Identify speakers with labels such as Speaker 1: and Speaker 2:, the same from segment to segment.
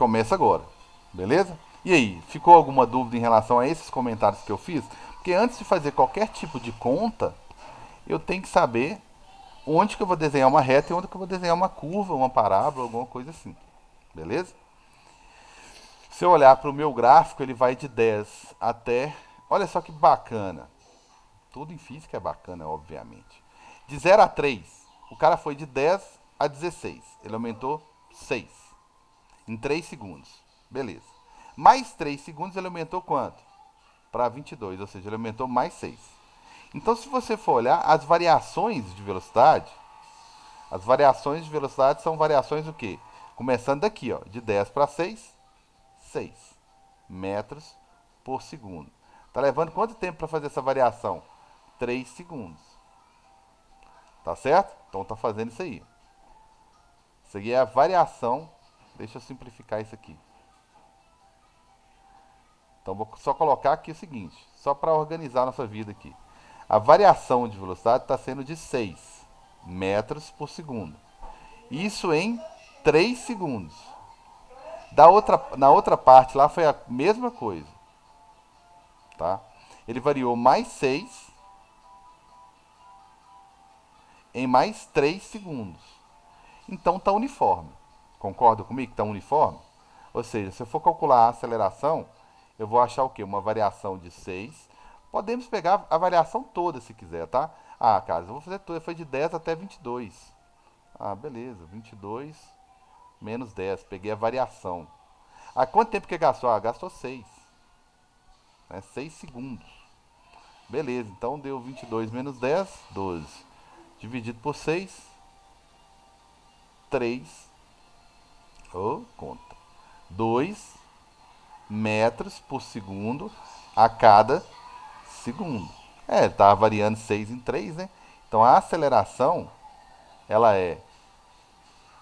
Speaker 1: começa agora, beleza? E aí, ficou alguma dúvida em relação a esses comentários que eu fiz? Porque antes de fazer qualquer tipo de conta, eu tenho que saber onde que eu vou desenhar uma reta e onde que eu vou desenhar uma curva, uma parábola, alguma coisa assim. Beleza? Se eu olhar para o meu gráfico, ele vai de 10 até. Olha só que bacana. Tudo em física é bacana, obviamente. De 0 a 3, o cara foi de 10 a 16. Ele aumentou 6 em 3 segundos. Beleza. Mais 3 segundos ele aumentou quanto? Para 22, ou seja, ele aumentou mais 6. Então, se você for olhar as variações de velocidade são variações do quê? Começando daqui, ó, de 10 para 6, 6 metros por segundo. Tá levando quanto tempo para fazer essa variação? 3 segundos. Tá certo? Então tá fazendo isso aí. Isso aqui é a variação. Deixa eu simplificar isso aqui. Então vou só colocar aqui o seguinte, só para organizar a nossa vida aqui. A variação de velocidade está sendo de 6 metros por segundo. Isso em 3 segundos. Na outra parte lá foi a mesma coisa. Tá? Ele variou mais 6 em mais 3 segundos. Então está uniforme. Concorda comigo que está uniforme? Ou seja, se eu for calcular a aceleração, eu vou achar o quê? Uma variação de 6. Podemos pegar a variação toda se quiser, tá? Ah, cara, eu vou fazer toda. Foi de 10 até 22. Ah, beleza. 22 menos 10. Peguei a variação. Ah, quanto tempo que gastou? Ah, gastou 6. Né? 6 segundos. Beleza, então deu 22 menos 10, 12. Dividido por 6, 3. Oh, conta. 2 metros por segundo a cada segundo. É, tá variando 6 em 3, né? Então a aceleração, ela é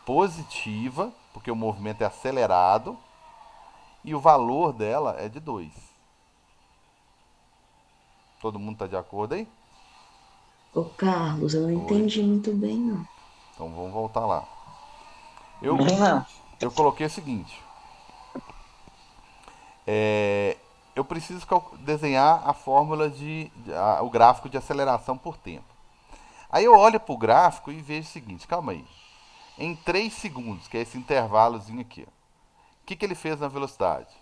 Speaker 1: positiva, porque o movimento é acelerado, e o valor dela é de 2. Todo mundo tá de acordo aí?
Speaker 2: Ô, Carlos, eu não
Speaker 1: Oi.
Speaker 2: entendi muito bem, não.
Speaker 1: Então vamos voltar lá. Eu,
Speaker 3: Também não.
Speaker 1: eu coloquei o seguinte. É, eu preciso desenhar a fórmula o gráfico de aceleração por tempo. Aí eu olho para o gráfico e vejo o seguinte, calma aí. Em 3 segundos, que é esse intervalozinho aqui, o que ele fez na velocidade?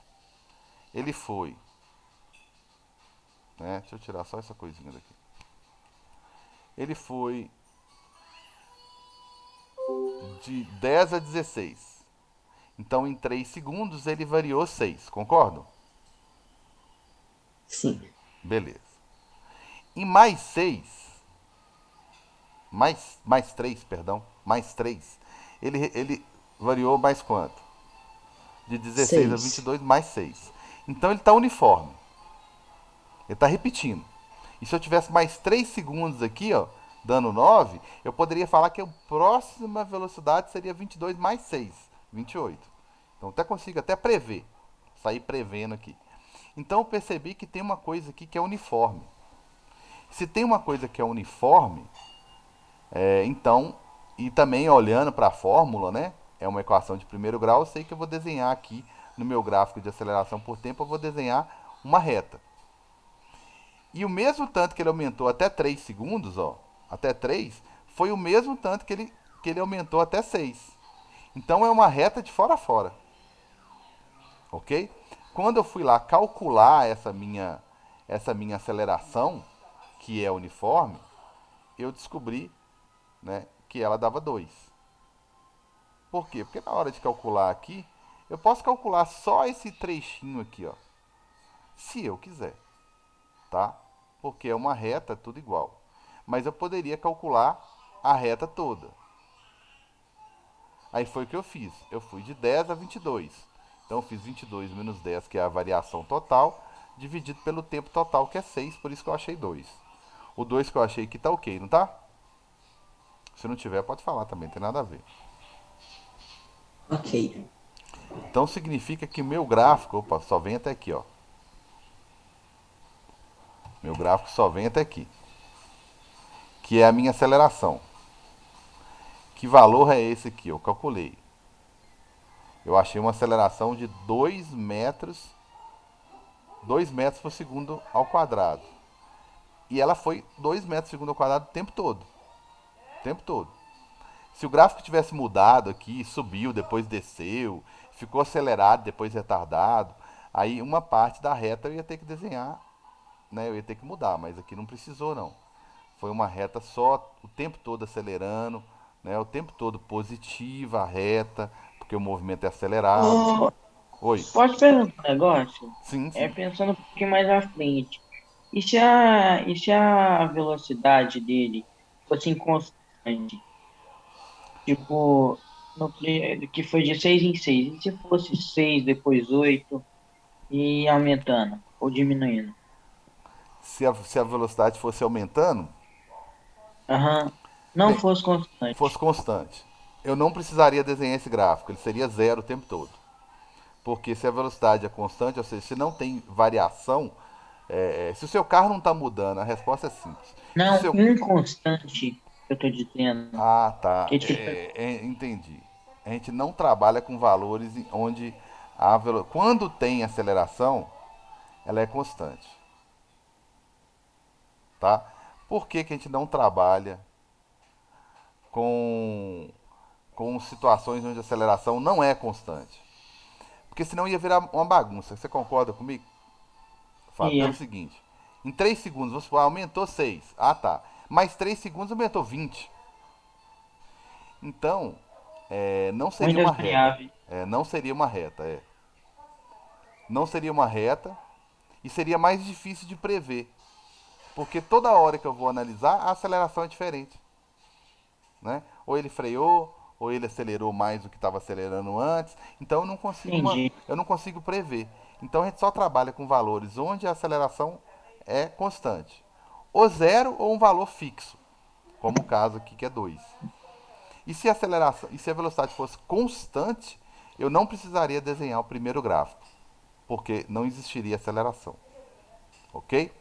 Speaker 1: Ele foi, né? Deixa eu tirar só essa coisinha daqui. Ele foi de 10 a 16. Então, em 3 segundos, ele variou 6. Concordam?
Speaker 2: Sim,
Speaker 1: Beleza. Em mais 6, mais 3, perdão, mais 3, ele variou mais quanto? De 16 a
Speaker 2: 6.
Speaker 1: 22 mais 6. Então, ele está uniforme. Ele está repetindo. E se eu tivesse mais 3 segundos aqui, ó, dando 9, eu poderia falar que a próxima velocidade seria 22 mais 6, 28. Então até consigo até prever, sair prevendo aqui. Então eu percebi que tem uma coisa aqui que é uniforme. Se tem uma coisa que é uniforme, então, e também olhando para a fórmula, né? É uma equação de primeiro grau, eu sei que eu vou desenhar aqui no meu gráfico de aceleração por tempo, eu vou desenhar uma reta. E o mesmo tanto que ele aumentou até 3 segundos, ó, até 3, foi o mesmo tanto que ele aumentou até 6. Então é uma reta de fora a fora, ok? Quando eu fui lá calcular essa minha aceleração, que é uniforme, eu descobri, né, que ela dava 2. Por quê? Porque na hora de calcular aqui, eu posso calcular só esse trechinho aqui, ó, se eu quiser, tá? Porque é uma reta, tudo igual. Mas eu poderia calcular a reta toda. Aí foi o que eu fiz. Eu fui de 10 a 22. Então eu fiz 22 menos 10, que é a variação total, dividido pelo tempo total, que é 6, por isso que eu achei 2. O 2 que eu achei aqui tá ok, não tá? Se não tiver, pode falar também, não tem nada a ver.
Speaker 2: Ok.
Speaker 1: Então significa que meu gráfico, opa, só vem até aqui, ó. Meu gráfico só vem até aqui, que é a minha aceleração. Que valor é esse aqui? Eu calculei. Eu achei uma aceleração de 2 metros por segundo ao quadrado. E ela foi 2 metros por segundo ao quadrado o tempo todo. O tempo todo. Se o gráfico tivesse mudado aqui, subiu, depois desceu, ficou acelerado, depois retardado, aí uma parte da reta eu ia ter que desenhar, né? Eu ia ter que mudar, mas aqui não precisou não. Foi uma reta só, o tempo todo acelerando, né? O tempo todo positiva a reta, porque o movimento é acelerado.
Speaker 3: Ô,
Speaker 1: Oi.
Speaker 3: posso perguntar um negócio?
Speaker 1: Sim,
Speaker 3: É
Speaker 1: sim.
Speaker 3: pensando um pouquinho mais à frente. E se a velocidade dele fosse inconstante? Tipo, que foi de 6 em 6. E se fosse 6, depois 8 e aumentando ou diminuindo?
Speaker 1: Se a velocidade fosse aumentando,
Speaker 3: Aham. Não
Speaker 1: bem,
Speaker 3: fosse
Speaker 1: fosse
Speaker 3: constante.
Speaker 1: constante, eu não precisaria desenhar esse gráfico, ele seria zero o tempo todo. Porque se a velocidade é constante, ou seja, se não tem variação, se o seu carro não está mudando, a resposta é simples. Se o
Speaker 3: Não,
Speaker 1: seu...
Speaker 3: inconstante, eu tô dizendo.
Speaker 1: Ah, tá.
Speaker 3: Que tipo,
Speaker 1: Entendi. A gente não trabalha com valores onde quando tem aceleração, ela é constante, tá? Por que, que a gente não trabalha com, com situações onde a aceleração não é constante? Porque senão ia virar uma bagunça. Você concorda comigo? Fala, pelo
Speaker 3: ia,
Speaker 1: seguinte: em 3 segundos, vamos supor, aumentou 6. Ah, tá. Mais 3 segundos aumentou 20. Então, não seria uma
Speaker 3: muitas
Speaker 1: reta.
Speaker 3: variáveis.
Speaker 1: Não seria uma reta. Não seria uma reta e seria mais difícil de prever. Porque toda hora que eu vou analisar, a aceleração é diferente. Né? Ou ele freou, ou ele acelerou mais do que estava acelerando antes. Então
Speaker 3: Entendi.
Speaker 1: eu não consigo prever. Então a gente só trabalha com valores onde a aceleração é constante. Ou zero ou um valor fixo, como o caso aqui que é 2. E se a velocidade fosse constante, eu não precisaria desenhar o primeiro gráfico, porque não existiria aceleração, ok?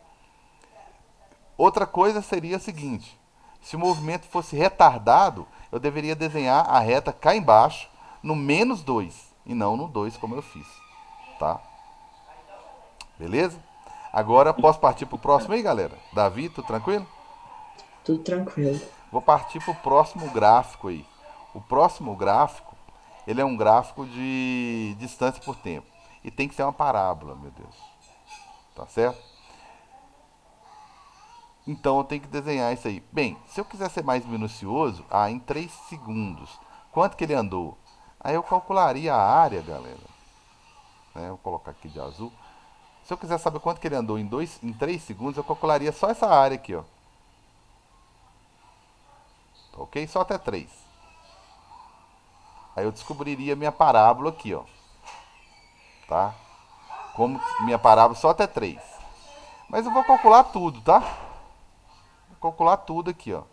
Speaker 1: Outra coisa seria a seguinte: se o movimento fosse retardado, eu deveria desenhar a reta cá embaixo, no menos 2 e não no 2 como eu fiz, tá? Beleza? Agora posso partir pro próximo aí, galera? Davi, tudo tranquilo?
Speaker 2: Tudo tranquilo.
Speaker 1: Vou partir pro próximo gráfico aí. O próximo gráfico, ele é um gráfico de distância por tempo. E tem que ser uma parábola, meu Deus. Tá certo? Então eu tenho que desenhar isso aí. Bem, se eu quiser ser mais minucioso, em 3 segundos, quanto que ele andou? Aí eu calcularia a área, galera. Né? Vou colocar aqui de azul. Se eu quiser saber quanto que ele andou em 3 segundos, eu calcularia só essa área aqui, ó. Ok? Só até 3. Aí eu descobriria minha parábola aqui, ó. Tá? Como minha parábola só até 3. Mas eu vou calcular tudo, tá? Vou calcular tudo aqui, ó.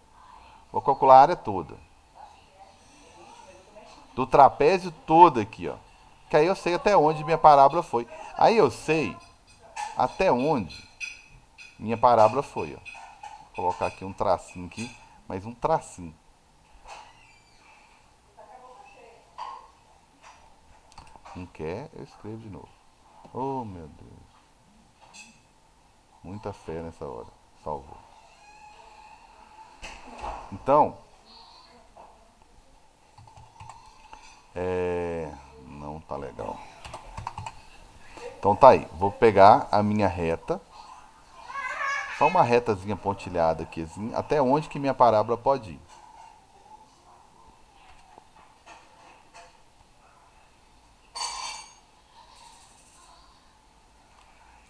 Speaker 1: Vou calcular a área toda. Do trapézio todo aqui, ó. Que aí eu sei até onde minha parábola foi. Aí eu sei até onde minha parábola foi, ó. Vou colocar aqui um tracinho aqui, mais um tracinho. Não quer, eu escrevo de novo. Oh, meu Deus. Muita fé nessa hora. Salvou. Então, não tá legal. Então tá aí. Vou pegar a minha reta. Só uma retazinha pontilhada aqui, assim, até onde que minha parábola pode ir.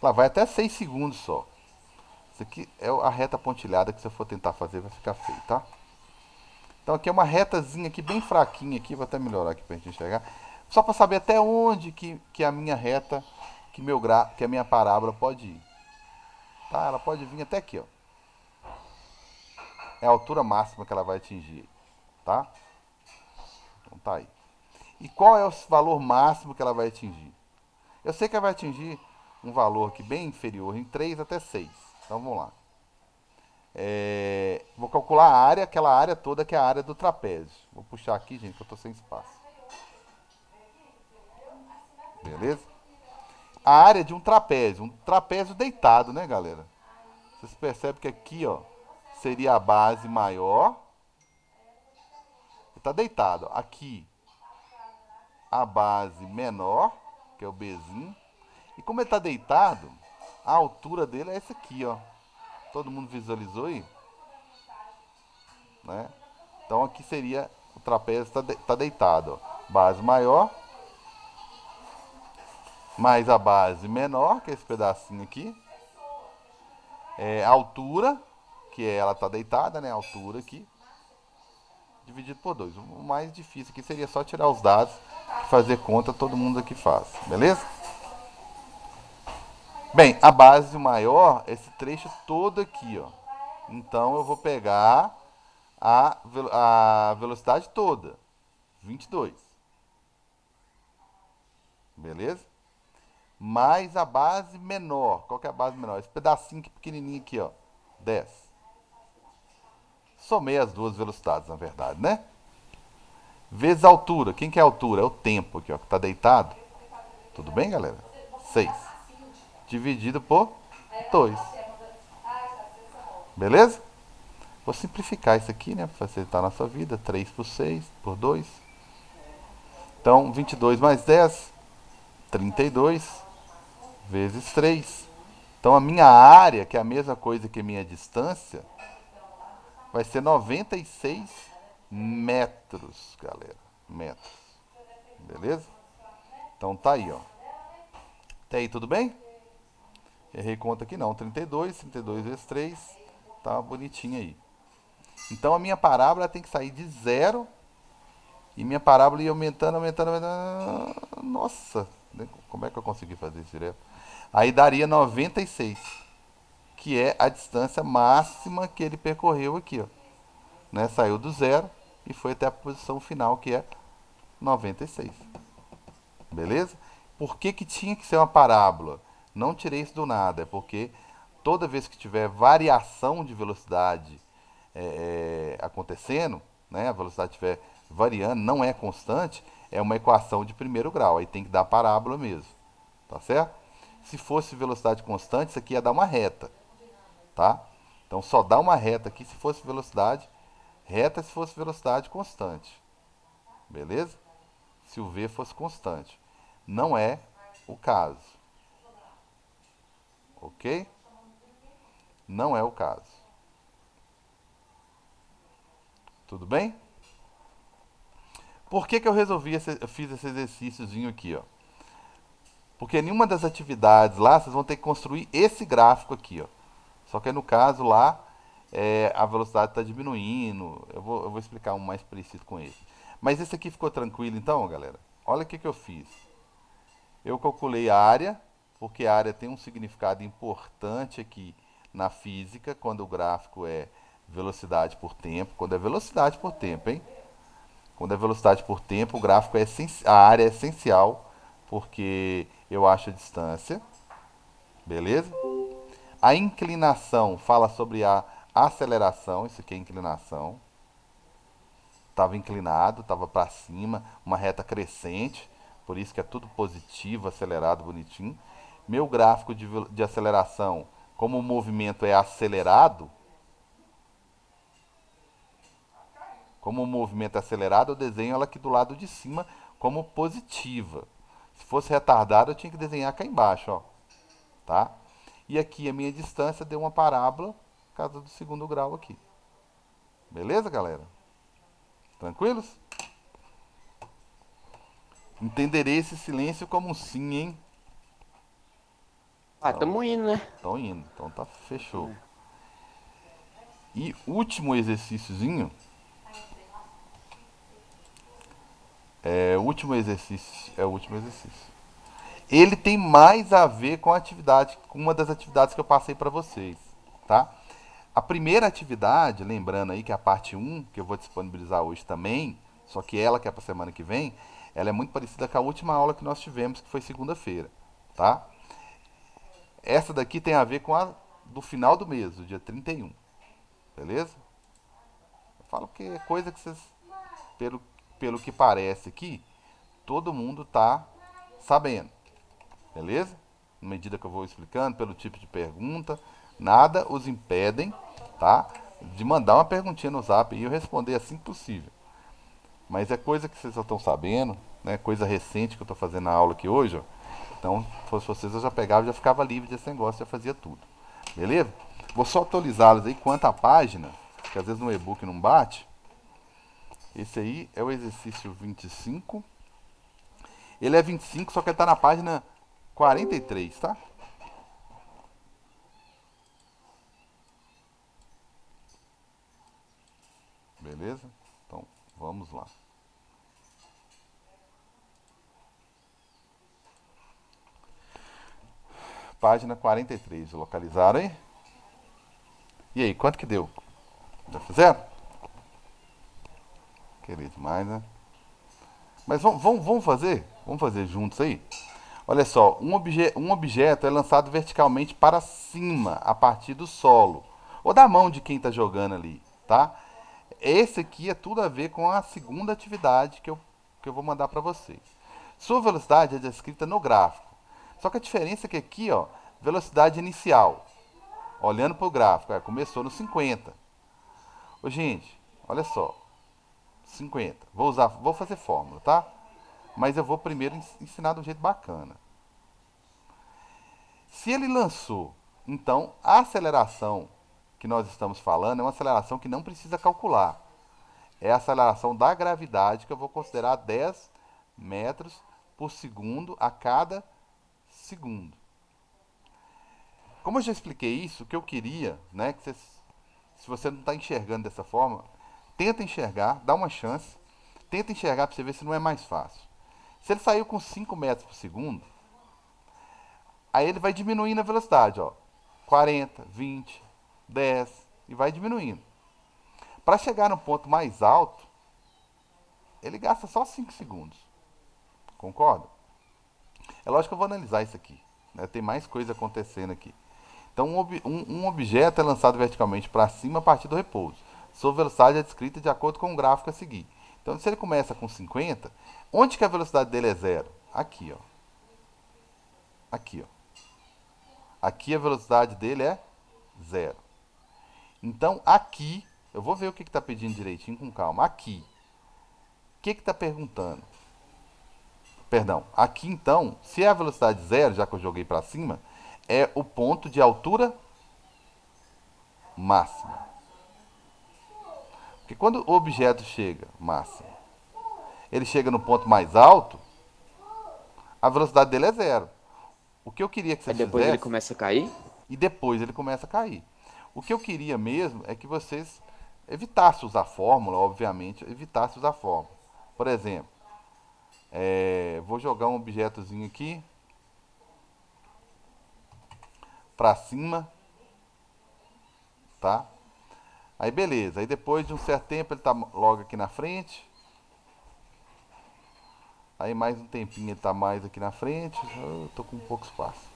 Speaker 1: Lá vai até 6 segundos só. Isso aqui é a reta pontilhada que se eu for tentar fazer vai ficar feio, tá? Então aqui é uma retazinha aqui bem fraquinha aqui, vou até melhorar aqui pra gente enxergar. Só para saber até onde que a minha reta, que a minha parábola pode ir. Tá? Ela pode vir até aqui, ó. É a altura máxima que ela vai atingir, tá? Então tá aí. E qual é o valor máximo que ela vai atingir? Eu sei que ela vai atingir um valor aqui bem inferior, em 3 até 6. Então vamos lá. Vou calcular a área, aquela área toda que é a área do trapézio. Vou puxar aqui, gente, que eu estou sem espaço. Beleza? A área de um trapézio deitado, né, galera? Vocês percebem que aqui, ó, seria a base maior. Tá deitado. Aqui, a base menor, que é o Bzinho. E como ele tá deitado, a altura dele é essa aqui, ó. Todo mundo visualizou aí? Né? Então aqui seria o trapézio tá deitado, ó. Base maior, mais a base menor, que é esse pedacinho aqui. A altura, que é ela tá deitada, né? A altura aqui, dividido por 2. O mais difícil aqui seria só tirar os dados e fazer conta, todo mundo aqui faz, beleza? Bem, a base maior, esse trecho todo aqui, ó. Então eu vou pegar a velocidade toda, 22. Beleza? Mais a base menor. Qual que é a base menor? Esse pedacinho aqui, pequenininho aqui, ó. 10. Somei as duas velocidades, na verdade, né? Vezes a altura. Quem que é a altura? É o tempo aqui, ó, que tá deitado. Tudo bem, galera? 6. Dividido por 2. Beleza? Vou simplificar isso aqui, né? Para facilitar a nossa vida. 3 por 6, por 2. Então, 22 mais 10, 32, vezes 3. Então, a minha área, que é a mesma coisa que a minha distância, vai ser 96 metros, galera. Metros. Beleza? Então, tá aí, ó. Até aí, tudo bem? Errei conta aqui não. 32 vezes 3. Tá bonitinho aí. Então, a minha parábola tem que sair de zero. E minha parábola ia aumentando, aumentando, aumentando. Nossa, como é que eu consegui fazer isso direto? Aí daria 96, que é a distância máxima que ele percorreu aqui, ó. Né? Saiu do zero e foi até a posição final, que é 96. Beleza? Por que que tinha que ser uma parábola? Não tirei isso do nada, é porque toda vez que tiver variação de velocidade acontecendo, né, a velocidade estiver variando, não é constante, é uma equação de primeiro grau, aí tem que dar parábola mesmo, tá certo? Se fosse velocidade constante, isso aqui ia dar uma reta, tá? Então só dá uma reta aqui se fosse velocidade reta, se fosse velocidade constante, beleza? Se o v fosse constante. Não é o caso, ok? Não é o caso. Tudo bem? Por que que eu fiz esse exercíciozinho aqui, ó? Porque nenhuma das atividades lá, vocês vão ter que construir esse gráfico aqui, ó. Só que no caso lá, a velocidade está diminuindo. Eu vou explicar um mais preciso com ele. Mas esse aqui ficou tranquilo então, galera? Olha o que que eu fiz. Eu calculei a área, porque a área tem um significado importante aqui na física, quando o gráfico é velocidade por tempo. Quando é velocidade por tempo, hein? Quando é velocidade por tempo, o gráfico a área é essencial, porque eu acho a distância, beleza? A inclinação fala sobre a aceleração, isso aqui é inclinação. Estava inclinado, estava para cima, uma reta crescente, por isso que é tudo positivo, acelerado, bonitinho. Meu gráfico de aceleração, como o movimento é acelerado, como o movimento é acelerado, eu desenho ela aqui do lado de cima como positiva. Se fosse retardado, eu tinha que desenhar cá embaixo, ó. Tá? E aqui a minha distância deu uma parábola, por causa do segundo grau aqui. Beleza, galera? Tranquilos? Entenderei esse silêncio como um sim, hein?
Speaker 4: Ah, tamo indo, né?
Speaker 1: Estão indo, então tá, fechou. E último exercíciozinho. É o último exercício. É o último exercício. Ele tem mais a ver com a atividade, com uma das atividades que eu passei para vocês, tá? A primeira atividade, lembrando aí que é a parte um que eu vou disponibilizar hoje também, só que ela que é para semana que vem, ela é muito parecida com a última aula que nós tivemos, que foi segunda-feira, tá? Essa daqui tem a ver com a do final do mês, do dia 31, beleza? Eu falo que é coisa que vocês, pelo, pelo que parece aqui, todo mundo tá sabendo. Beleza? À medida que eu vou explicando, pelo tipo de pergunta, nada os impedem, tá? De mandar uma perguntinha no zap e eu responder assim que possível. Mas é coisa que vocês já estão sabendo, né? Coisa recente que eu estou fazendo na aula aqui hoje, ó. Então, se fosse vocês, eu já pegava e já ficava livre desse negócio, já fazia tudo. Beleza? Vou só atualizá-los aí quanto à página, que às vezes no e-book não bate. Esse aí é o exercício 25. Ele é 25, só que ele tá na página 43, tá? Beleza? Então, vamos lá. Página 43, localizaram aí? E aí, quanto que deu? Já fizeram? Querer demais, né? Mas vamos fazer? Vamos fazer juntos aí? Olha só, um objeto é lançado verticalmente para cima, a partir do solo. Ou da mão de quem está jogando ali, tá? Esse aqui é tudo a ver com a segunda atividade que eu vou mandar para vocês. Sua velocidade é descrita no gráfico. Só que a diferença é que aqui, ó, velocidade inicial. Olhando para o gráfico, começou no 50. Ô, gente, olha só. 50. Vou fazer fórmula, tá? Mas eu vou primeiro ensinar de um jeito bacana. Se ele lançou, então a aceleração que nós estamos falando é uma aceleração que não precisa calcular. É a aceleração da gravidade que eu vou considerar 10 metros por segundo a cada segundo. Como eu já expliquei isso, o que eu queria, né, que vocês, se você não está enxergando dessa forma, tenta enxergar, dá uma chance, tenta enxergar para você ver se não é mais fácil. Se ele saiu com 5 metros por segundo, aí ele vai diminuindo a velocidade, ó. 40, 20, 10 e vai diminuindo. Para chegar no ponto mais alto, ele gasta só 5 segundos. Concorda? É lógico que eu vou analisar isso aqui, né? Tem mais coisa acontecendo aqui. Então, um objeto é lançado verticalmente para cima a partir do repouso. Sua velocidade é descrita de acordo com o gráfico a seguir. Então, se ele começa com 50, onde que a velocidade dele é zero? Aqui, ó. Aqui, ó. Aqui a velocidade dele é zero. Então, aqui, eu vou ver o que está pedindo direitinho com calma. Aqui, o que está perguntando? Perdão, aqui então, se é a velocidade zero, já que eu joguei para cima, é o ponto de altura máxima. Porque quando o objeto chega, máximo, ele chega no ponto mais alto, a velocidade dele é zero. O que eu queria que
Speaker 4: Aí
Speaker 1: vocês
Speaker 4: depois ele
Speaker 1: fizessem,
Speaker 4: começa a cair?
Speaker 1: e depois ele começa a cair. O que eu queria mesmo é que vocês evitassem usar fórmula, obviamente, evitassem usar fórmula. Por exemplo, vou jogar um objetozinho aqui para cima, tá? Aí beleza, aí depois de um certo tempo ele tá logo aqui na frente. Aí mais um tempinho ele tá mais aqui na frente. Eu tô com pouco espaço.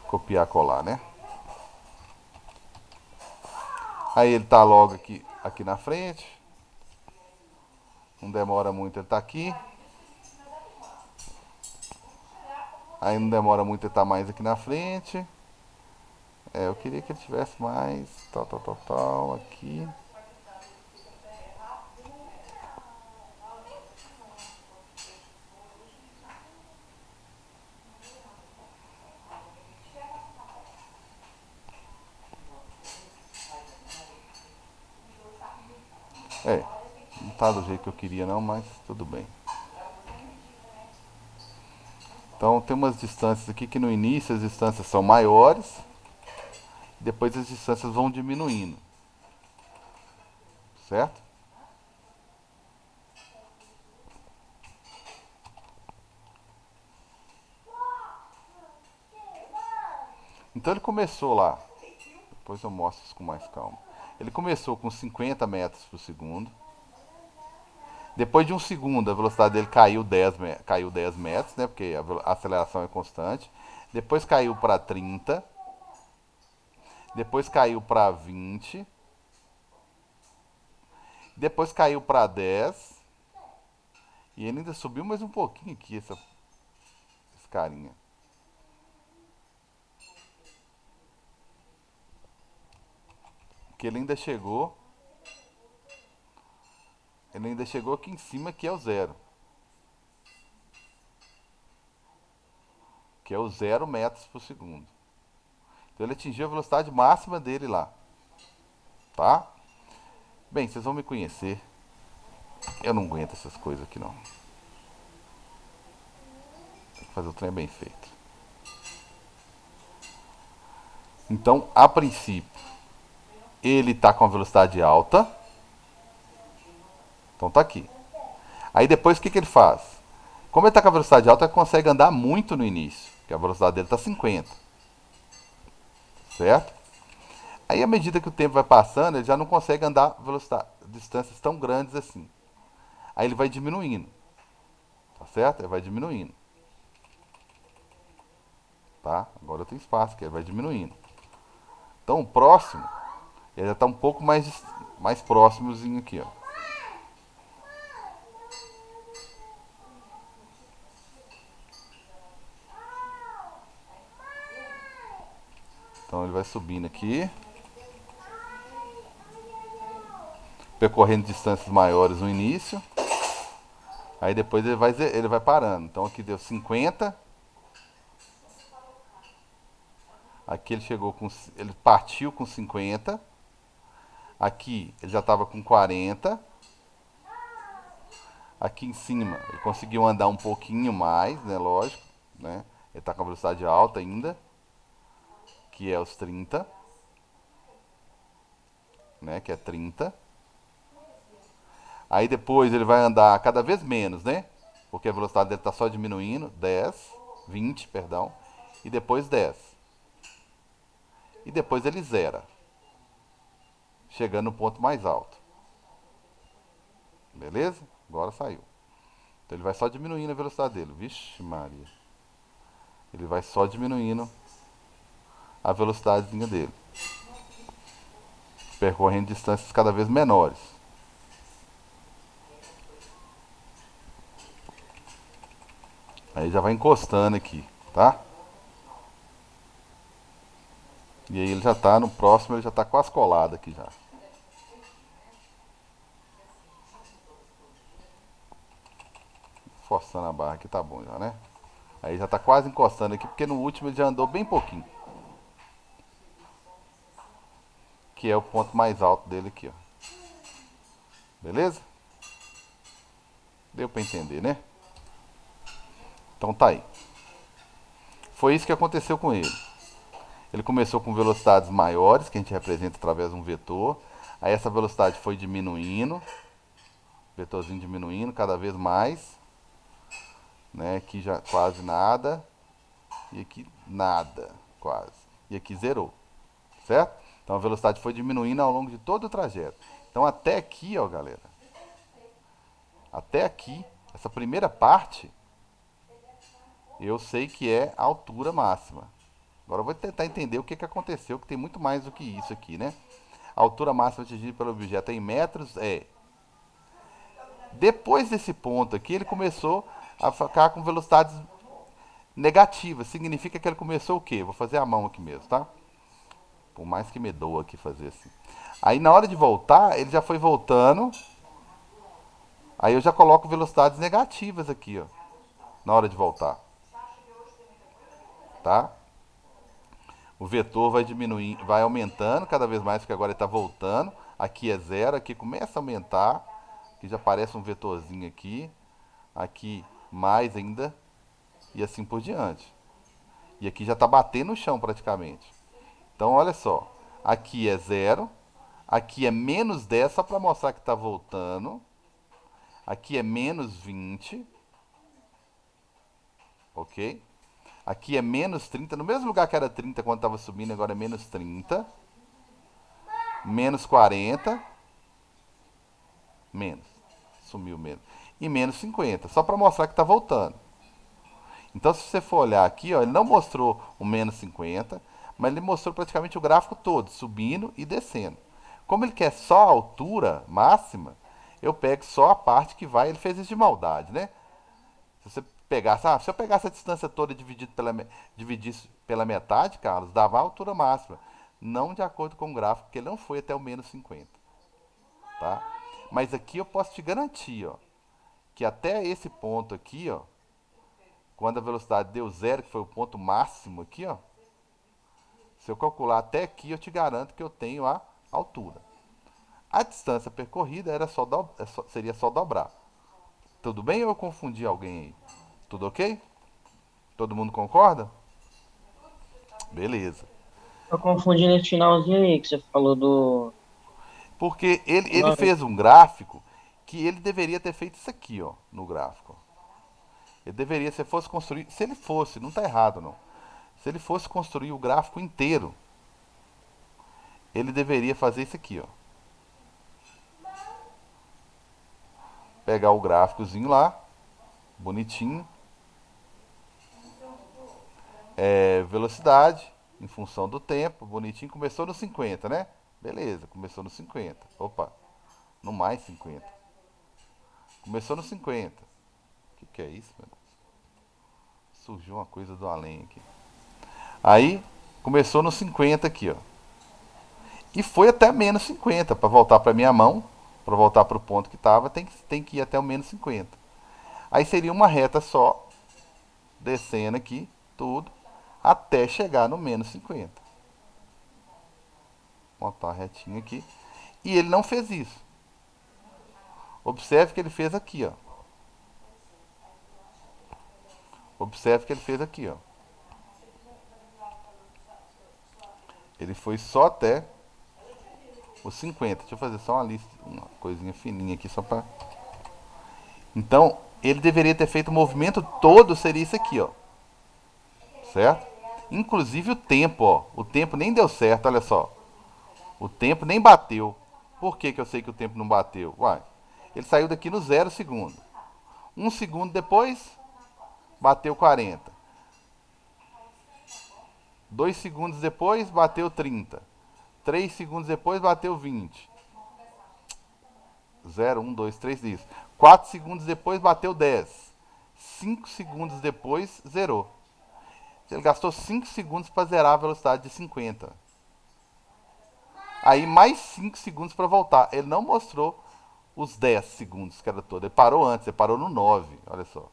Speaker 1: Copiar, colar, né? Aí ele tá logo aqui na frente. Não demora muito, ele tá aqui. Aí não demora muito, ele tá mais aqui na frente. Eu queria que ele tivesse mais. Tal, aqui. Não tá do jeito que eu queria não, mas tudo bem. Então tem umas distâncias aqui que no início as distâncias são maiores. Depois as distâncias vão diminuindo. Certo? Então ele começou lá. Depois eu mostro isso com mais calma. Ele começou com 50 metros por segundo. Depois de um segundo, a velocidade dele caiu 10 metros, né? Porque a aceleração é constante. Depois caiu para 30. Depois caiu para 20. Depois caiu para 10. E ele ainda subiu mais um pouquinho aqui, esse carinha. Que ele ainda chegou. Ele ainda chegou aqui em cima, que é o zero. Que é o 0 metros por segundo. Então ele atingiu a velocidade máxima dele lá. Tá? Bem, vocês vão me conhecer. Eu não aguento essas coisas aqui não. Tem que fazer o trem bem feito. Então, a princípio, ele está com a velocidade alta. Então tá aqui. Aí depois o que ele faz? Como ele está com a velocidade alta, ele consegue andar muito no início. Porque a velocidade dele está 50. Certo? Aí à medida que o tempo vai passando, ele já não consegue andar distâncias tão grandes assim. Aí ele vai diminuindo. Tá certo? Ele vai diminuindo. Tá? Agora eu tenho espaço aqui, ele vai diminuindo. Então o próximo, ele já está um pouco mais próximozinho aqui, ó. Então ele vai subindo aqui, percorrendo distâncias maiores no início. Aí depois ele vai parando. Então aqui deu 50. Aqui ele partiu com 50. Aqui ele já estava com 40. Aqui em cima ele conseguiu andar um pouquinho mais, né? Lógico, né? Ele está com a velocidade alta ainda, que é os 30, né? Que é 30. Aí depois ele vai andar cada vez menos, né? Porque a velocidade dele está só diminuindo. 10, 20, perdão. E depois 10. E depois ele zera, chegando no ponto mais alto. Beleza? Agora saiu. Então ele vai só diminuindo a velocidade dele. Vixe Maria. Ele vai só diminuindo a velocidadezinha dele, percorrendo distâncias cada vez menores. Aí já vai encostando aqui, tá? E aí ele já tá no próximo, ele já tá quase colado aqui já. Forçando a barra aqui tá bom já, né? Aí já tá quase encostando aqui, porque no último ele já andou bem pouquinho. Que é o ponto mais alto dele aqui, ó. Beleza? Deu pra entender, né? Então tá aí. Foi isso que aconteceu com ele. Ele começou com velocidades maiores, que a gente representa através de um vetor. Aí essa velocidade foi diminuindo. Vetorzinho diminuindo cada vez mais. Né? Aqui já quase nada. E aqui nada, quase. E aqui zerou. Certo? Então a velocidade foi diminuindo ao longo de todo o trajeto. Então até aqui, ó, galera. Até aqui, essa primeira parte, eu sei que é a altura máxima. Agora eu vou tentar entender o que aconteceu, que tem muito mais do que isso aqui, né? A altura máxima atingida pelo objeto em metros é... Depois desse ponto aqui, ele começou a ficar com velocidades negativas. Significa que ele começou o quê? Vou fazer a mão aqui mesmo, tá? Por mais que me doa aqui fazer assim. Aí na hora de voltar, ele já foi voltando. Aí eu já coloco velocidades negativas aqui, ó. Na hora de voltar. Tá? O vetor vai diminuindo, vai aumentando cada vez mais, porque agora ele está voltando. Aqui é zero, aqui começa a aumentar. Aqui já aparece um vetorzinho aqui. Aqui mais ainda. E assim por diante. E aqui já está batendo no chão praticamente. Então olha só. Aqui é zero. Aqui é menos 10, só para mostrar que está voltando. Aqui é menos 20. Ok? Aqui é menos 30. No mesmo lugar que era 30 quando estava subindo, agora é menos 30. Menos 40. Menos. Sumiu menos. E menos 50. Só para mostrar que está voltando. Então, se você for olhar aqui, ó, ele não mostrou o menos 50, mas ele mostrou praticamente o gráfico todo, subindo e descendo. Como ele quer só a altura máxima, eu pego só a parte que vai. Ele fez isso de maldade, né? Se você pegasse, se eu pegasse a distância toda e dividisse pela metade, Carlos, dava a altura máxima. Não de acordo com o gráfico, porque ele não foi até o menos 50, tá? Mas aqui eu posso te garantir, ó, que até esse ponto aqui, ó, quando a velocidade deu zero, que foi o ponto máximo aqui, ó, se eu calcular até aqui, eu te garanto que eu tenho a altura. A distância percorrida seria só dobrar. Tudo bem ou eu confundi alguém aí? Tudo ok? Todo mundo concorda? Beleza.
Speaker 3: Eu confundi nesse finalzinho aí que você falou do
Speaker 1: Porque ele
Speaker 3: 9.
Speaker 1: fez um gráfico que ele deveria ter feito isso aqui, ó, no gráfico. Ele deveria, se fosse construir, se ele fosse, não está errado não. Se ele fosse construir o gráfico inteiro, ele deveria fazer isso aqui, ó. Pegar o gráficozinho lá, bonitinho, velocidade, em função do tempo, bonitinho. Começou no 50, né? Beleza, começou no 50. Opa, no mais 50. Começou no 50. Que é isso, meu Deus? Surgiu uma coisa do além aqui. Aí, começou no 50 aqui, ó. E foi até menos 50. Para voltar para minha mão, para voltar para o ponto que estava, tem que ir até o menos 50. Aí seria uma reta só, descendo aqui, tudo, até chegar no menos 50. Vou botar uma retinha aqui. E ele não fez isso. Observe que ele fez aqui, ó. Observe que ele fez aqui, ó. Ele foi só até os 50. Deixa eu fazer só uma lista, uma coisinha fininha aqui só para. Então, ele deveria ter feito o movimento todo, seria isso aqui, ó. Certo? Inclusive o tempo, ó. O tempo nem deu certo, olha só. O tempo nem bateu. Por que, que eu sei que o tempo não bateu? Uai, ele saiu daqui no 0 segundo. Um segundo depois, bateu 40. 2 segundos depois, bateu 30. 3 segundos depois, bateu 20. 0, 1, 2, 3, isso. 4 segundos depois, bateu 10. 5 segundos depois, zerou. Ele gastou 5 segundos para zerar a velocidade de 50. Aí mais 5 segundos para voltar. Ele não mostrou os 10 segundos que era todo. Ele parou antes, ele parou no 9, olha só.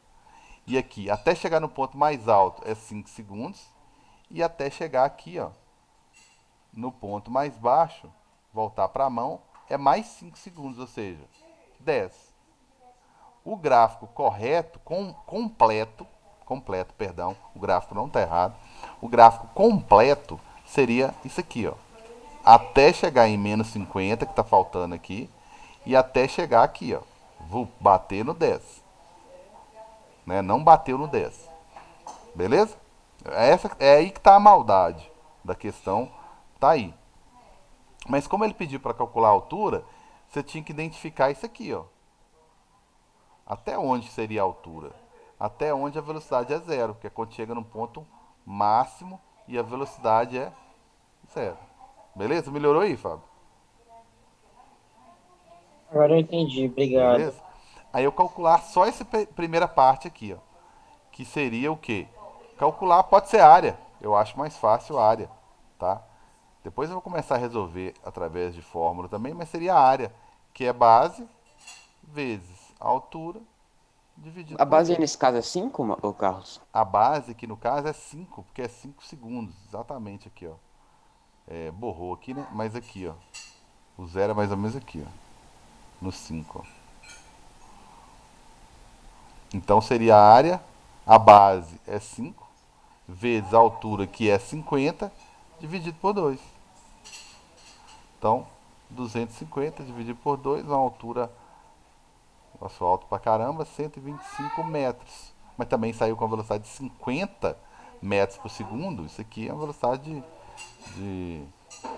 Speaker 1: E aqui, até chegar no ponto mais alto é 5 segundos. E até chegar aqui, ó, no ponto mais baixo, voltar para a mão, é mais 5 segundos, ou seja, 10. O gráfico correto, completo, perdão, o gráfico não está errado. O gráfico completo seria isso aqui, ó. Até chegar em menos 50, que está faltando aqui, e até chegar aqui, ó. Vou bater no 10. Né? Não bateu no 10. Beleza? É aí que está a maldade da questão. Tá aí. Mas como ele pediu para calcular a altura, você tinha que identificar isso aqui, ó. Até onde seria a altura? Até onde a velocidade é zero, que é quando chega no ponto máximo e a velocidade é zero. Beleza? Melhorou aí, Fábio?
Speaker 3: Agora eu entendi, obrigado.
Speaker 1: Beleza? Aí eu calcular só essa primeira parte aqui, ó. Que seria o quê? Calcular pode ser área. Eu acho mais fácil a área, tá? Depois eu vou começar a resolver através de fórmula também, mas seria a área, que é base vezes a altura dividido
Speaker 4: A
Speaker 1: por
Speaker 4: base aí
Speaker 1: 2.
Speaker 4: nesse caso é 5, ô Carlos?
Speaker 1: A base, que no caso é 5, porque é 5 segundos, exatamente aqui, ó. Borrou aqui, né? Mas aqui, ó. O zero é mais ou menos aqui, ó. No 5, ó. Então seria a área, a base é 5, vezes a altura, que é 50, dividido por 2. Então, 250 dividido por 2, uma altura, nosso alto pra caramba, 125 metros. Mas também saiu com a velocidade de 50 metros por segundo. Isso aqui é uma velocidade de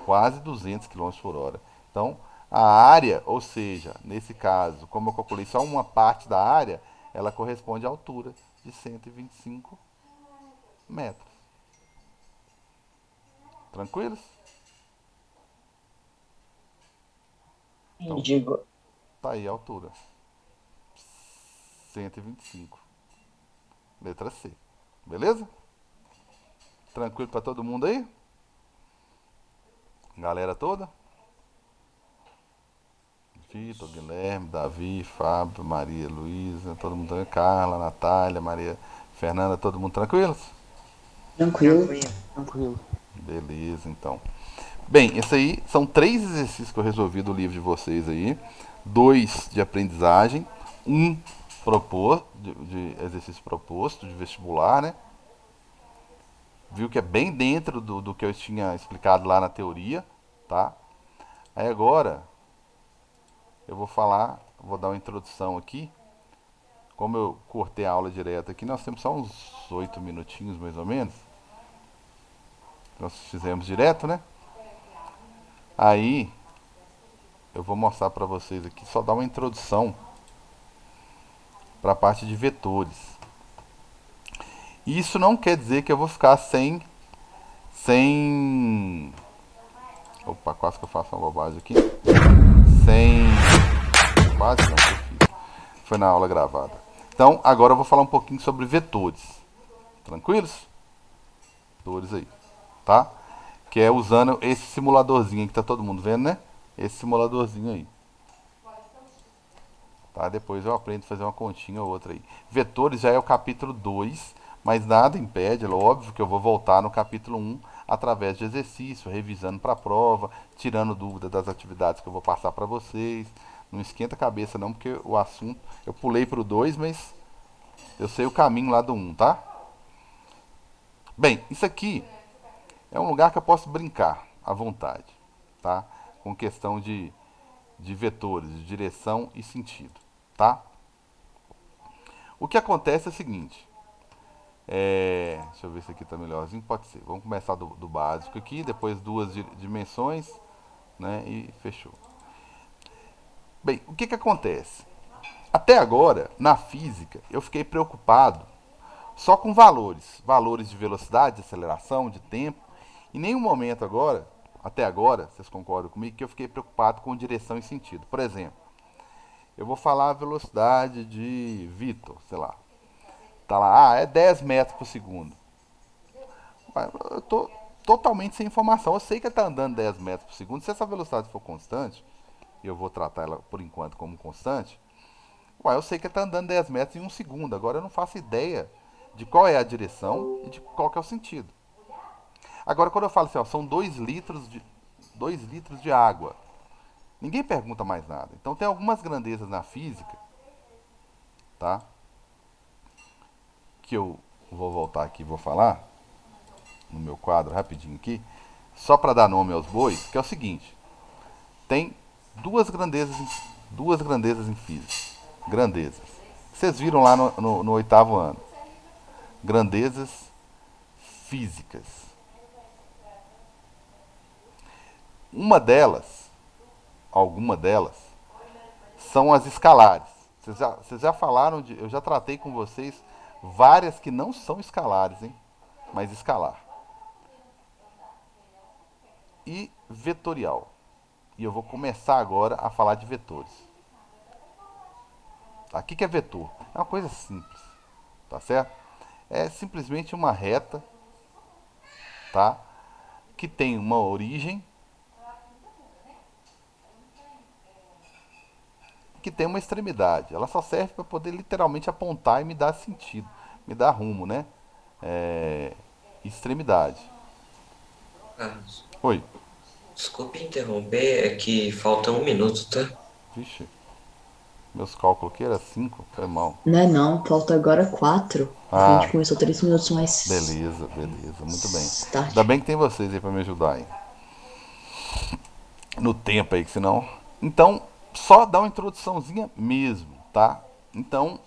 Speaker 1: quase 200 quilômetros por hora. Então, a área, ou seja, nesse caso, como eu calculei só uma parte da área, ela corresponde à altura de 125 metros. Tranquilos? Então,
Speaker 3: Entendi.
Speaker 1: Tá aí a altura. 125. Letra C. Beleza? Tranquilo pra todo mundo aí? Galera toda? Vitor, Guilherme, Davi, Fábio, Maria Luísa, todo mundo tranquilo? Carla, Natália, Maria Fernanda, todo mundo tranquilos?
Speaker 2: Tranquilo.
Speaker 4: Tranquilo.
Speaker 1: Beleza, então. Bem, esse aí são 3 exercícios que eu resolvi do livro de vocês aí. 2 de aprendizagem, um de exercício proposto, de vestibular, né? Viu que é bem dentro do que eu tinha explicado lá na teoria, tá? Aí agora eu vou falar, vou dar uma introdução aqui. Como eu cortei a aula direto aqui, nós temos só uns 8 minutinhos mais ou menos. Nós fizemos direto, né? Aí eu vou mostrar para vocês aqui, só dar uma introdução para a parte de vetores. Isso não quer dizer que eu vou ficar sem, opa, quase que eu faço uma bobagem aqui. Sem, quase não, que eu fiz. Foi na aula gravada. Então, agora eu vou falar um pouquinho sobre vetores. Tranquilos? Vetores aí, tá? Que é usando esse simuladorzinho aí que tá todo mundo vendo, né? Esse simuladorzinho aí. Tá? Depois eu aprendo a fazer uma continha ou outra aí. Vetores já é o capítulo 2, mas nada impede, é óbvio que eu vou voltar no capítulo 1 através de exercício, revisando para a prova, tirando dúvida das atividades que eu vou passar para vocês. Não esquenta a cabeça não, porque o assunto eu pulei para o 2, mas eu sei o caminho lá do 1, tá? Bem, isso aqui é um lugar que eu posso brincar à vontade, tá? Com questão de vetores, de direção e sentido, tá? O que acontece é o seguinte, deixa eu ver se aqui tá melhorzinho, pode ser. Vamos começar do básico aqui, depois 2 dimensões, né? E fechou. Bem, o que que acontece? Até agora, na física, eu fiquei preocupado só com valores, valores de velocidade, de aceleração, de tempo. Em nenhum momento agora, até agora, vocês concordam comigo, que eu fiquei preocupado com direção e sentido. Por exemplo, eu vou falar a velocidade de Vitor, sei lá. Tá lá, é 10 metros por segundo. Eu tô totalmente sem informação. Eu sei que ele tá andando 10 metros por segundo. Se essa velocidade for constante, e eu vou tratar ela por enquanto como constante, eu sei que ele tá andando 10 metros em um segundo. Agora eu não faço ideia de qual é a direção e de qual que é o sentido. Agora quando eu falo assim, ó, são 2 litros de água. Ninguém pergunta mais nada. Então tem algumas grandezas na física, tá? Que eu vou voltar aqui e vou falar no meu quadro rapidinho aqui, só para dar nome aos bois, que é o seguinte: tem duas grandezas em física. Grandezas. Vocês viram lá no 8º ano. Grandezas físicas. Alguma delas, são as escalares. Vocês já falaram eu já tratei com vocês várias que não são escalares, hein? Mas escalar. E vetorial. E eu vou começar agora a falar de vetores. Tá? O que é vetor? É uma coisa simples, tá certo? É simplesmente uma reta, tá? Que tem uma origem, que tem uma extremidade. Ela só serve para poder literalmente apontar e me dar sentido, me dar rumo, né? Extremidade.
Speaker 5: Carlos,
Speaker 1: Oi.
Speaker 5: desculpe interromper, é que falta 1 minuto, tá?
Speaker 1: Vixe, meus cálculos aqui era 5, foi mal.
Speaker 2: Não, falta agora 4. Porque a
Speaker 1: Ah,
Speaker 2: gente começou 3 minutos mais
Speaker 1: beleza, beleza, muito bem. Ainda
Speaker 2: tarde.
Speaker 1: bem que tem vocês aí para me ajudar aí. No tempo aí, que senão. Então, só dar uma introduçãozinha mesmo, tá? Então,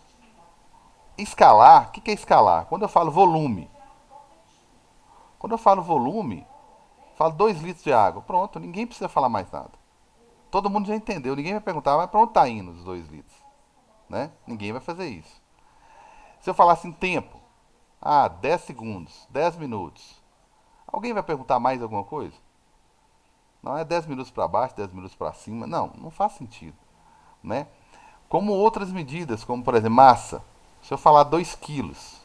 Speaker 1: escalar, o que é escalar? Quando eu falo volume. Quando eu falo volume, falo 2 litros de água. Pronto, ninguém precisa falar mais nada. Todo mundo já entendeu. Ninguém vai perguntar, mas para onde tá indo os 2 litros? Né? Ninguém vai fazer isso. Se eu falar assim, tempo. 10 segundos, 10 minutos. Alguém vai perguntar mais alguma coisa? Não é 10 minutos para baixo, 10 minutos para cima. Não, não faz sentido. né? Como outras medidas, como por exemplo, massa. Se eu falar 2 quilos,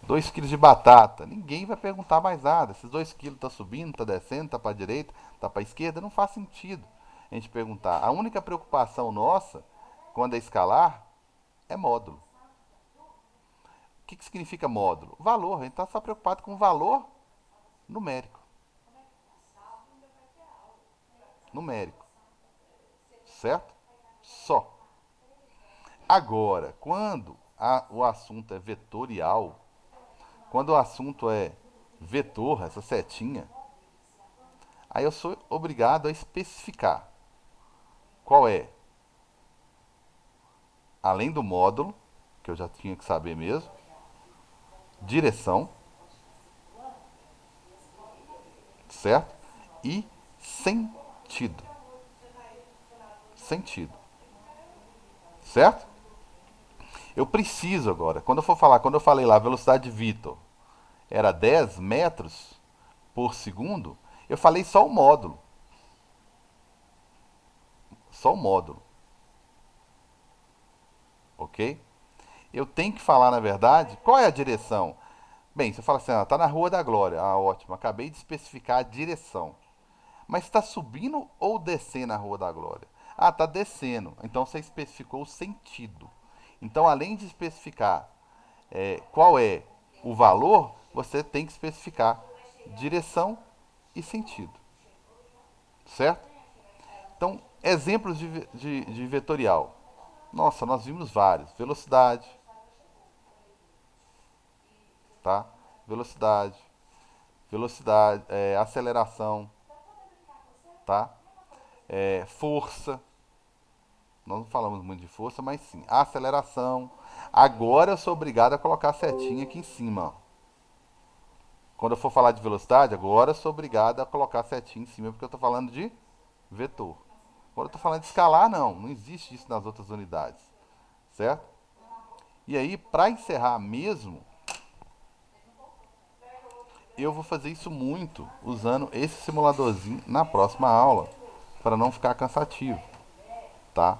Speaker 1: 2 quilos de batata, ninguém vai perguntar mais nada. Esses 2 quilos tá subindo, tá descendo, tá para a direita, tá para a esquerda, não faz sentido a gente perguntar. A única preocupação nossa, quando é escalar, é módulo. O que significa módulo? Valor. A gente está só preocupado com o valor numérico. Numérico. Certo? Só. Agora, quando o assunto é vetorial, quando o assunto é vetor, essa setinha, aí eu sou obrigado a especificar qual é, além do módulo, que eu já tinha que saber mesmo, direção, certo? E sentido. Sentido. Certo? Eu preciso agora, quando eu falei lá, velocidade de Vitor era 10 metros por segundo, eu falei só o módulo. Só o módulo. Ok? Eu tenho que falar, na verdade, qual é a direção? Bem, você fala assim, ah, tá na Rua da Glória. Ah, ótimo, acabei de especificar a direção. Mas está subindo ou descendo a Rua da Glória? Ah, está descendo. Então você especificou o sentido. Então, além de especificar qual é o valor, você tem que especificar direção e sentido. Certo? Então, exemplos de vetorial. Nossa, nós vimos vários. Velocidade, tá? Velocidade, velocidade, aceleração, tá? Força. Nós não falamos muito de força, mas sim. Aceleração. Agora eu sou obrigado a colocar a setinha aqui em cima, ó. Quando eu for falar de velocidade, agora eu sou obrigado a colocar a setinha em cima, porque eu estou falando de vetor. Quando eu estou falando de escalar, não. Não existe isso nas outras unidades. Certo? E aí, para encerrar mesmo, eu vou fazer isso muito usando esse simuladorzinho na próxima aula, para não ficar cansativo, tá?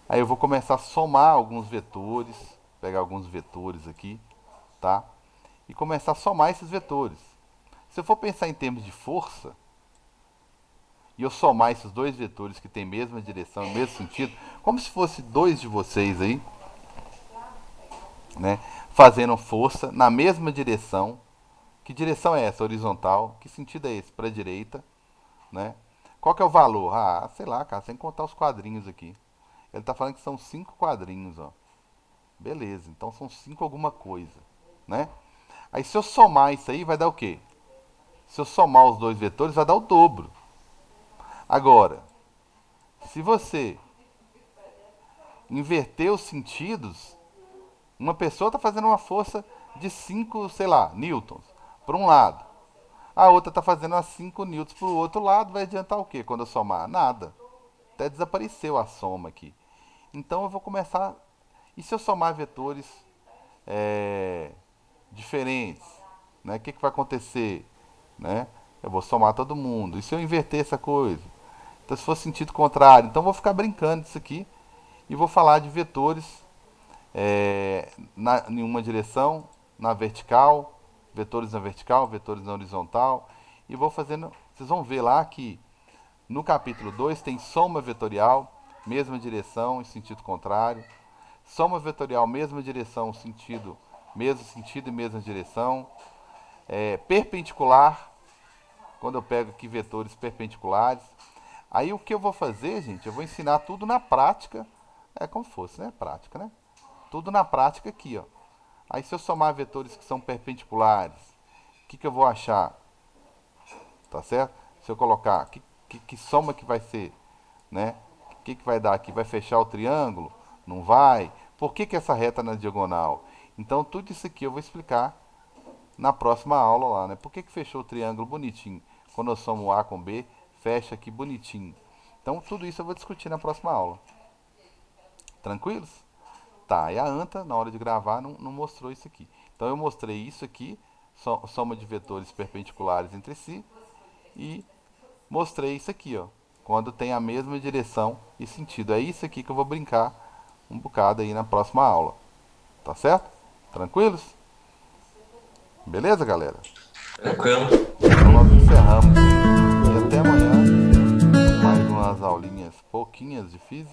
Speaker 1: Aí eu vou começar a somar alguns vetores, pegar alguns vetores aqui, tá? E começar a somar esses vetores. Se eu for pensar em termos de força, e eu somar esses dois vetores que têm mesma direção, mesmo sentido, como se fosse dois de vocês aí, né? Fazendo força na mesma direção. Que direção é essa? Horizontal. Que sentido é esse? Para a direita, né? Qual que é o valor? Ah, sei lá, cara, sem contar os quadrinhos aqui. Ele está falando que são 5 quadrinhos, ó. Beleza, então são 5 alguma coisa, né? Aí se eu somar isso aí, vai dar o quê? Se eu somar os dois vetores, vai dar o dobro. Agora, se você inverter os sentidos, uma pessoa está fazendo uma força de 5, sei lá, newtons para um lado. A outra está fazendo a 5 newtons para o outro lado. Vai adiantar o quê quando eu somar? Nada. Até desapareceu a soma aqui. Então eu vou começar. E se eu somar vetores diferentes? Né? O que vai acontecer? Né? Eu vou somar todo mundo. E se eu inverter essa coisa? Então, se for sentido contrário, então eu vou ficar brincando disso aqui e vou falar de vetores em uma direção, na vertical, vetores na vertical, vetores na horizontal, e vou fazendo. Vocês vão ver lá que no capítulo 2 tem soma vetorial, mesma direção em sentido contrário, soma vetorial, mesma direção, mesmo sentido e mesma direção, perpendicular, quando eu pego aqui vetores perpendiculares. Aí o que eu vou fazer, gente, eu vou ensinar tudo na prática, como se fosse, né? Prática, né? Tudo na prática aqui, ó. Aí se eu somar vetores que são perpendiculares, o que eu vou achar? Tá certo? Se eu colocar, que soma que vai ser, né? O que vai dar aqui? Vai fechar o triângulo? Não vai? Por que essa reta na diagonal? Então tudo isso aqui eu vou explicar na próxima aula lá, né? Por que fechou o triângulo bonitinho? Quando eu somo A com B, fecha aqui bonitinho. Então tudo isso eu vou discutir na próxima aula. Tranquilos? Tá, e a Anta, na hora de gravar, não mostrou isso aqui. Então eu mostrei isso aqui, soma de vetores perpendiculares entre si, e mostrei isso aqui, ó, quando tem a mesma direção e sentido. É isso aqui que eu vou brincar um bocado aí na próxima aula. Tá certo? Tranquilos? Beleza, galera?
Speaker 5: Tranquilo.
Speaker 1: Então nós encerramos e até amanhã com mais umas aulinhas pouquinhas de física.